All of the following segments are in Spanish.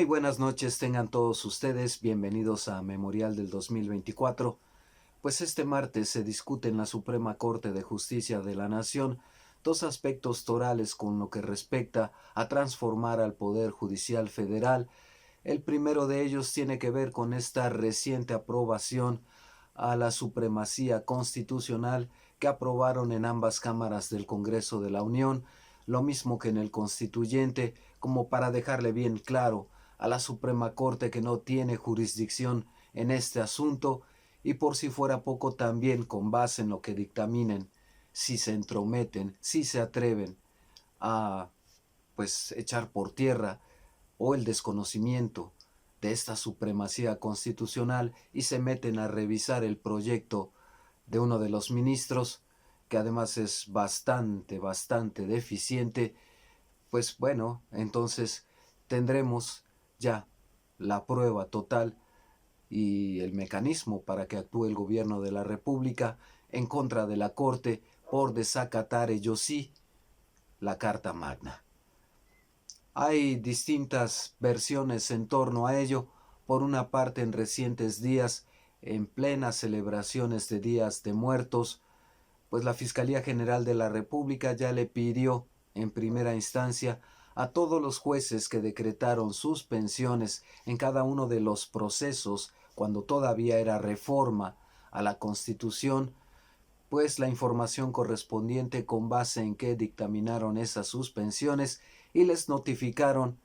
Muy buenas noches tengan todos ustedes, bienvenidos a Memorial del 2024. Pues este martes se discute en la Suprema Corte de Justicia de la Nación dos aspectos torales con lo que respecta a transformar al Poder Judicial Federal. El primero de ellos tiene que ver con esta reciente aprobación a la supremacía constitucional que aprobaron en ambas cámaras del Congreso de la Unión, lo mismo que en el Constituyente, como para dejarle bien claro a la Suprema Corte que no tiene jurisdicción en este asunto, y por si fuera poco también con base en lo que dictaminen, si se entrometen, si se atreven a echar por tierra o el desconocimiento de esta supremacía constitucional y se meten a revisar el proyecto de uno de los ministros, que además es bastante deficiente, pues bueno, entonces tendremos ya la prueba total y el mecanismo para que actúe el gobierno de la República en contra de la Corte por desacatar ellos sí la Carta Magna. Hay distintas versiones en torno a ello. Por una parte, en recientes días, en plenas celebraciones de Días de Muertos, pues la Fiscalía General de la República ya le pidió en primera instancia a todos los jueces que decretaron suspensiones en cada uno de los procesos cuando todavía era reforma a la Constitución, pues la información correspondiente con base en que dictaminaron esas suspensiones y les notificaron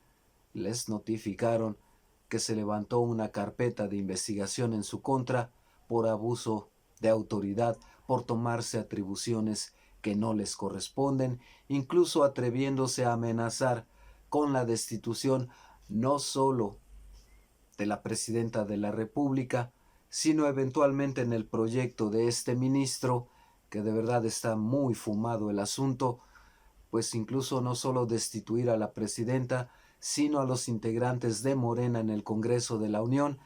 que se levantó una carpeta de investigación en su contra por abuso de autoridad, por tomarse atribuciones que no les corresponden, incluso atreviéndose a amenazar con la destitución no solo de la presidenta de la República, sino eventualmente en el proyecto de este ministro, que de verdad está muy fumado el asunto, pues incluso no solo destituir a la presidenta, sino a los integrantes de Morena en el Congreso de la Unión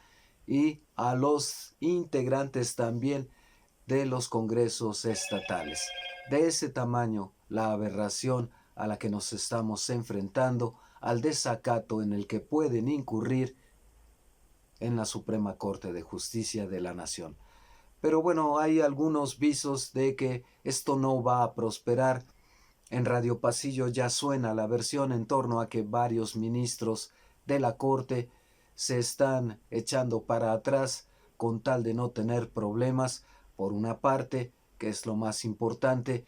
y a los integrantes también de los congresos estatales. De ese tamaño la aberración a la que nos estamos enfrentando, al desacato en el que pueden incurrir en la Suprema Corte de Justicia de la Nación. Pero bueno, hay algunos visos de que esto no va a prosperar. En Radio Pasillo ya suena la versión en torno a que varios ministros de la Corte se están echando para atrás con tal de no tener problemas, por una parte, que es lo más importante,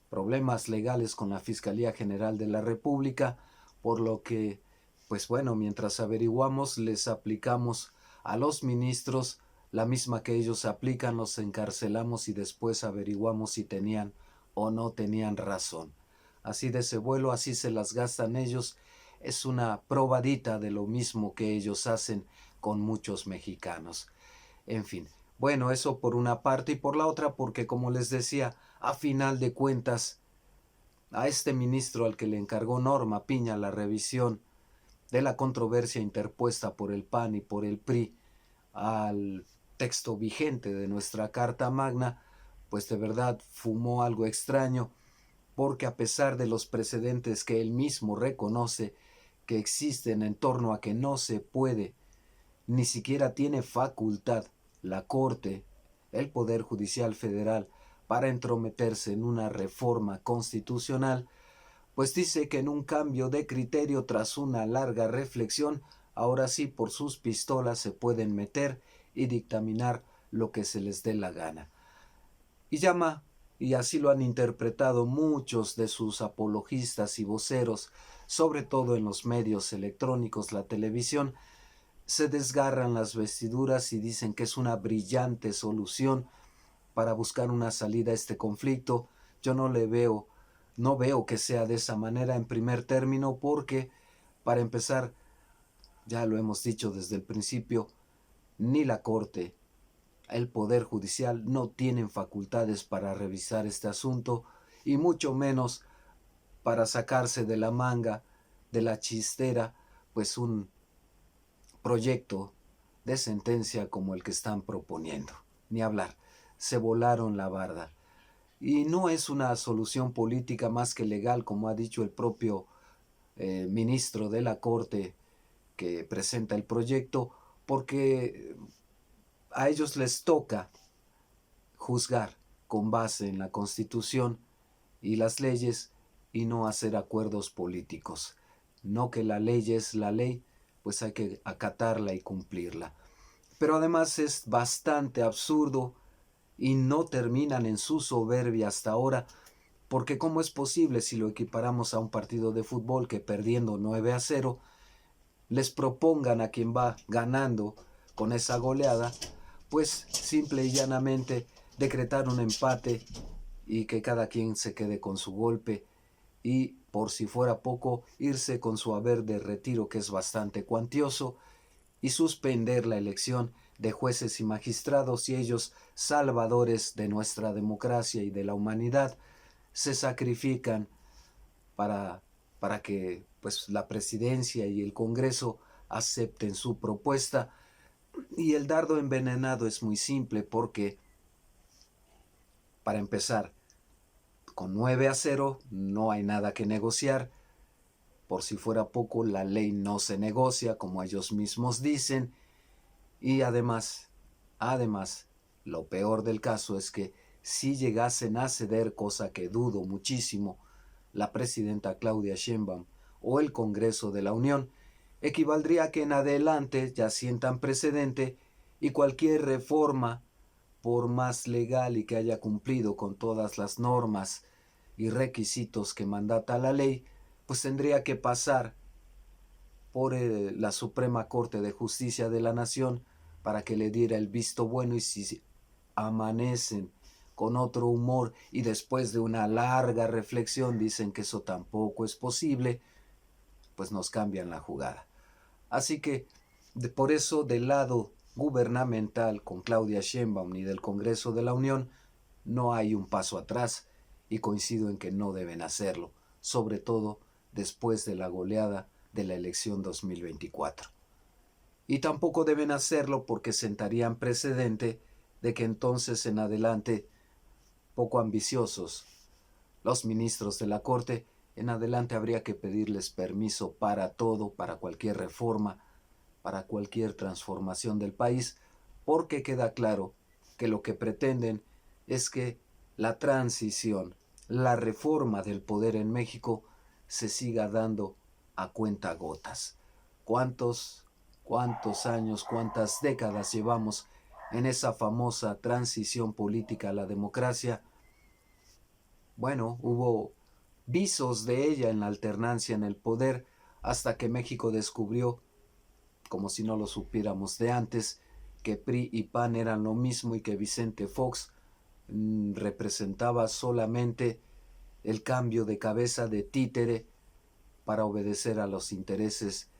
problemas legales con la Fiscalía General de la República, por lo que, pues bueno, mientras averiguamos, les aplicamos a los ministros la misma que ellos aplican, los encarcelamos y después averiguamos si tenían o no tenían razón. Así de ese vuelo, así se las gastan ellos. Es una probadita de lo mismo que ellos hacen con muchos mexicanos. En fin, bueno, eso por una parte, y por la otra porque, como les decía, a final de cuentas, a este ministro al que le encargó Norma Piña la revisión de la controversia interpuesta por el PAN y por el PRI al texto vigente de nuestra Carta Magna, pues de verdad fumó algo extraño, porque a pesar de los precedentes que él mismo reconoce que existen en torno a que no se puede, ni siquiera tiene facultad la Corte, el Poder Judicial Federal, para entrometerse en una reforma constitucional, pues dice que en un cambio de criterio tras una larga reflexión, ahora sí por sus pistolas se pueden meter y dictaminar lo que se les dé la gana. Y llama, y así lo han interpretado muchos de sus apologistas y voceros, sobre todo en los medios electrónicos, la televisión, se desgarran las vestiduras y dicen que es una brillante solución para buscar una salida a este conflicto. Yo no veo que sea de esa manera en primer término, porque, para empezar, ya lo hemos dicho desde el principio, ni la Corte, el Poder Judicial no tienen facultades para revisar este asunto, y mucho menos para sacarse de la manga, de la chistera, pues un proyecto de sentencia como el que están proponiendo. Ni hablar, se volaron la barda. Y no es una solución política más que legal, como ha dicho el propio ministro de la Corte, que presenta el proyecto, porque a ellos les toca juzgar con base en la Constitución y las leyes y no hacer acuerdos políticos. No que la ley es la ley, pues hay que acatarla y cumplirla. Pero además es bastante absurdo y no terminan en su soberbia hasta ahora, porque ¿cómo es posible si lo equiparamos a un partido de fútbol que perdiendo 9-0, les propongan a quien va ganando con esa goleada, pues simple y llanamente decretar un empate y que cada quien se quede con su golpe y, por si fuera poco, irse con su haber de retiro, que es bastante cuantioso, y suspender la elección de jueces y magistrados, y ellos, salvadores de nuestra democracia y de la humanidad, se sacrifican para, para que pues, la presidencia y el Congreso acepten su propuesta. Y el dardo envenenado es muy simple porque, para empezar, con 9-0 no hay nada que negociar. Por si fuera poco, la ley no se negocia, como ellos mismos dicen. Y además, lo peor del caso es que si llegasen a ceder, cosa que dudo muchísimo, la presidenta Claudia Sheinbaum o el Congreso de la Unión, equivaldría a que en adelante ya sientan precedente y cualquier reforma, por más legal y que haya cumplido con todas las normas y requisitos que mandata la ley, pues tendría que pasar por la Suprema Corte de Justicia de la Nación para que le diera el visto bueno, y si amanecen con otro humor y después de una larga reflexión dicen que eso tampoco es posible, pues nos cambian la jugada. Así que por eso del lado gubernamental con Claudia Sheinbaum ni del Congreso de la Unión no hay un paso atrás, y coincido en que no deben hacerlo, sobre todo después de la goleada de la elección 2024. Y tampoco deben hacerlo porque sentarían precedente de que entonces en adelante, poco ambiciosos, los ministros de la Corte, en adelante habría que pedirles permiso para todo, para cualquier reforma, para cualquier transformación del país, porque queda claro que lo que pretenden es que la transición, la reforma del poder en México se siga dando a cuentagotas. ¿Cuántos años, cuántas décadas llevamos en esa famosa transición política a la democracia? Bueno, hubo visos de ella en la alternancia en el poder hasta que México descubrió, como si no lo supiéramos de antes, que PRI y PAN eran lo mismo y que Vicente Fox representaba solamente el cambio de cabeza de títere para obedecer a los intereses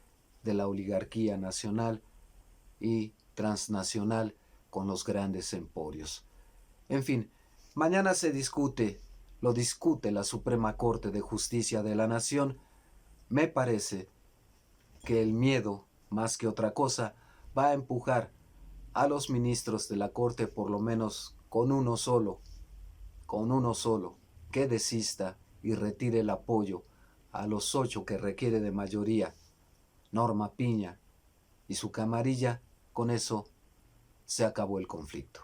de la oligarquía nacional y transnacional con los grandes emporios. En fin, mañana lo discute la Suprema Corte de Justicia de la Nación. Me parece que el miedo, más que otra cosa, va a empujar a los ministros de la Corte, por lo menos con uno solo, que desista y retire el apoyo a los 8 que requiere de mayoría, Norma Piña y su camarilla. Con eso se acabó el conflicto,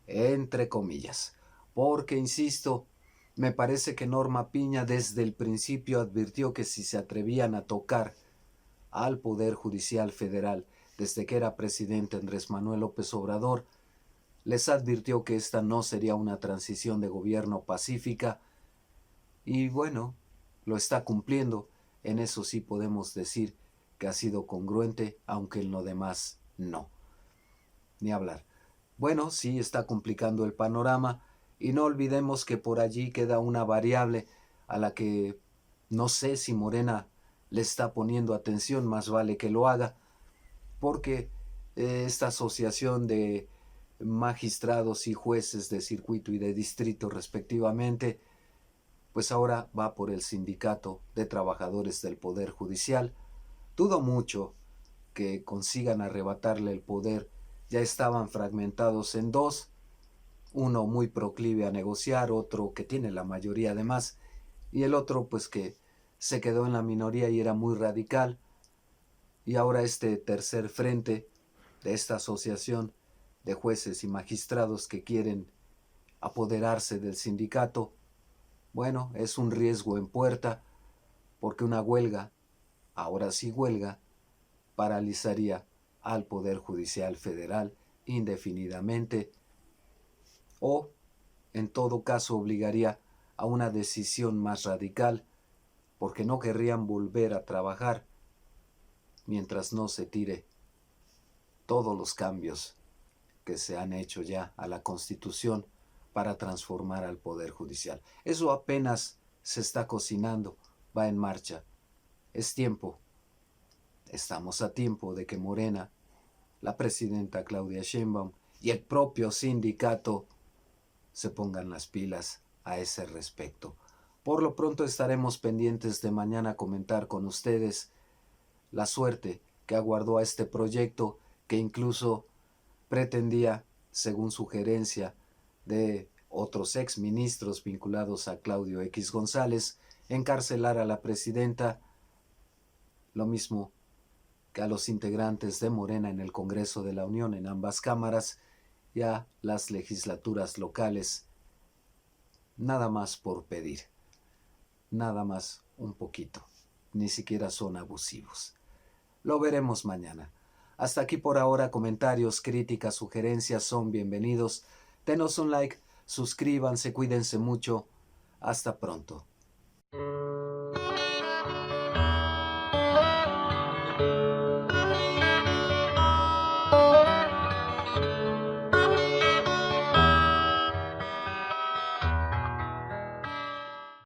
entre comillas, porque, insisto, me parece que Norma Piña desde el principio advirtió que si se atrevían a tocar al Poder Judicial Federal desde que era presidente Andrés Manuel López Obrador, les advirtió que esta no sería una transición de gobierno pacífica, y bueno, lo está cumpliendo. En eso sí podemos decir que ha sido congruente, aunque en lo demás no. Ni hablar. Bueno, sí está complicando el panorama, y no olvidemos que por allí queda una variable a la que no sé si Morena le está poniendo atención, más vale que lo haga, porque esta asociación de magistrados y jueces de circuito y de distrito respectivamente, pues ahora va por el sindicato de trabajadores del Poder Judicial. Dudo mucho que consigan arrebatarle el poder. Ya estaban fragmentados en dos, uno muy proclive a negociar, otro que tiene la mayoría además, y el otro pues que se quedó en la minoría y era muy radical. Y ahora este tercer frente de esta asociación de jueces y magistrados que quieren apoderarse del sindicato, bueno, es un riesgo en puerta porque una huelga, ahora sí huelga, paralizaría al Poder Judicial Federal indefinidamente o, en todo caso, obligaría a una decisión más radical porque no querrían volver a trabajar mientras no se tire todos los cambios que se han hecho ya a la Constitución para transformar al Poder Judicial. Eso apenas se está cocinando, va en marcha. Es tiempo, estamos a tiempo de que Morena, la presidenta Claudia Sheinbaum y el propio sindicato se pongan las pilas a ese respecto. Por lo pronto estaremos pendientes de mañana comentar con ustedes la suerte que aguardó a este proyecto que incluso pretendía, según sugerencia de otros exministros vinculados a Claudio X González, encarcelar a la presidenta, lo mismo que a los integrantes de Morena en el Congreso de la Unión en ambas cámaras y a las legislaturas locales. Nada más por pedir, nada más un poquito, ni siquiera son abusivos. Lo veremos mañana. Hasta aquí por ahora, comentarios, críticas, sugerencias son bienvenidos. Denos un like, suscríbanse, cuídense mucho. Hasta pronto.